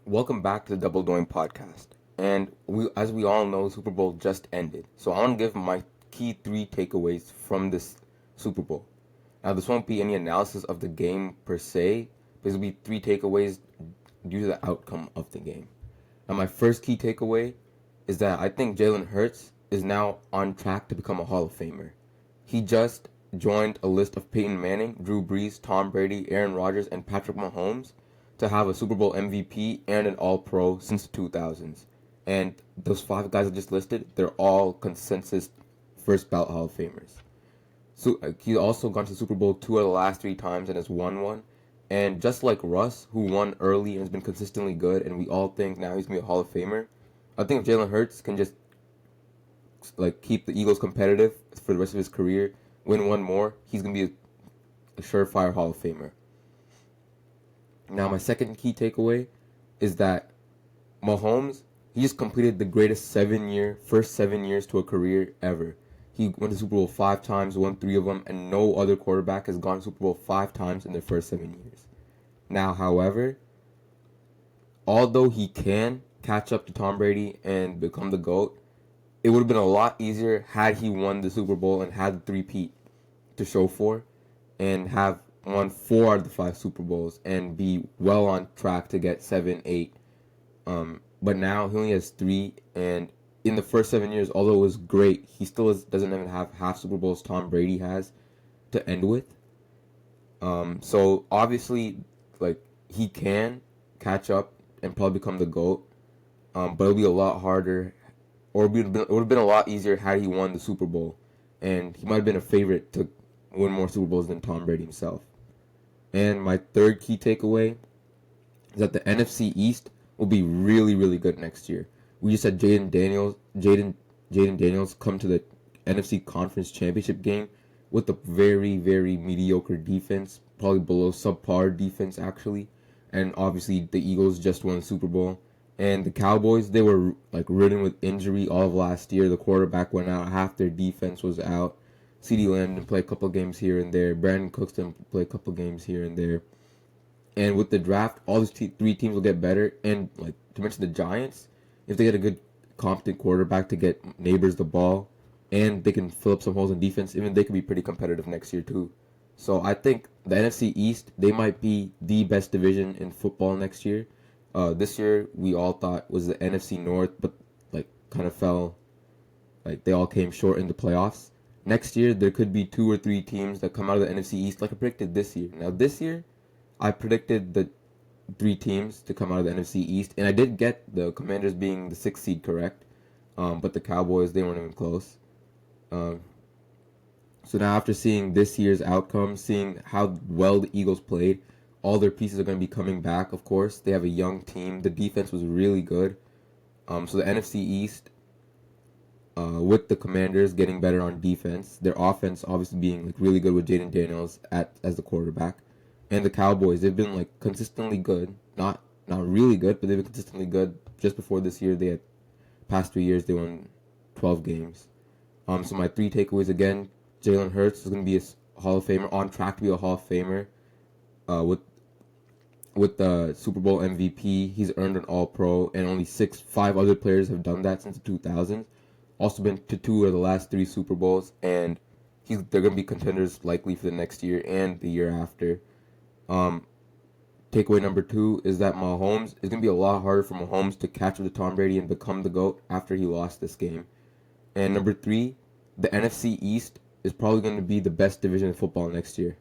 Welcome back to the Double Doing Podcast. And as we all know, Super Bowl just ended. So I want to give my key three takeaways from this Super Bowl. Now, this won't be any analysis of the game per se, but it'll be three takeaways due to the outcome of the game. Now, my first key takeaway is that I think Jalen Hurts is now on track to become a Hall of Famer. He just joined a list of Peyton Manning, Drew Brees, Tom Brady, Aaron Rodgers, and Patrick Mahomes to have a Super Bowl MVP and an All-Pro since the 2000s. And those five guys I just listed, they're all consensus first ballot Hall of Famers. So he's also gone to the Super Bowl two of the last three times and has won one. And just like Russ, who won early and has been consistently good, and we all think now he's gonna be a Hall of Famer, I think if Jalen Hurts can just keep the Eagles competitive for the rest of his career, win one more, he's gonna be a surefire Hall of Famer. Now, my second key takeaway is that Mahomes, he just completed the greatest first 7 years to a career ever. He went to Super Bowl 5 times, won 3 of them, and no other quarterback has gone to Super Bowl 5 times in their first 7 years. Now, however, although he can catch up to Tom Brady and become the GOAT, it would have been a lot easier had he won the Super Bowl and had the three-peat to show for and have won 4 out of the 5 Super Bowls and be well on track to get 7, 8. But now he only has 3, and in the first 7 years, although it was great, he still doesn't even have half Super Bowls Tom Brady has to end with. So obviously, he can catch up and probably become the GOAT, but it'll be a lot harder, or it would have been a lot easier had he won the Super Bowl, and he might have been a favorite to win more Super Bowls than Tom Brady himself. And my third key takeaway is that the NFC East will be really, really good next year. We just had Jaden Daniels come to the NFC Conference Championship game with a very, very mediocre defense, probably below subpar defense actually. And obviously the Eagles just won the Super Bowl. And the Cowboys, they were ridden with injury all of last year. The quarterback went out, half their defense was out. CeeDee Lamb didn't play a couple games here and there. Brandon Cooks didn't play a couple games here and there. And with the draft, all these three teams will get better. And to mention the Giants, if they get a good, competent quarterback to get Neighbors the ball, and they can fill up some holes in defense, even they could be pretty competitive next year too. So I think the NFC East, they might be the best division in football next year. This year we all thought was the NFC North, but kind of fell. They all came short in the playoffs. Next year, there could be 2 or 3 teams that come out of the NFC East like I predicted this year. Now, this year, I predicted the 3 teams to come out of the NFC East, and I did get the Commanders being the 6th seed correct, but the Cowboys, they weren't even close. So now after seeing this year's outcome, seeing how well the Eagles played, all their pieces are going to be coming back, of course. They have a young team. The defense was really good. So the NFC East, with the Commanders getting better on defense, their offense obviously being really good with Jaden Daniels as the quarterback, and the Cowboys, they've been consistently good, not really good, but they've been consistently good. Just before this year, they had past 3 years they won 12 games. So my 3 takeaways again: Jalen Hurts is going to be a Hall of Famer, on track to be a Hall of Famer. With the Super Bowl MVP, he's earned an All-Pro, and only 5 other players have done that since the 2000s. Also been to 2 of the last 3 Super Bowls, and they're going to be contenders likely for the next year and the year after. Takeaway number 2 is that Mahomes, it's going to be a lot harder for Mahomes to catch up to Tom Brady and become the GOAT after he lost this game. And number 3, the NFC East is probably going to be the best division in football next year.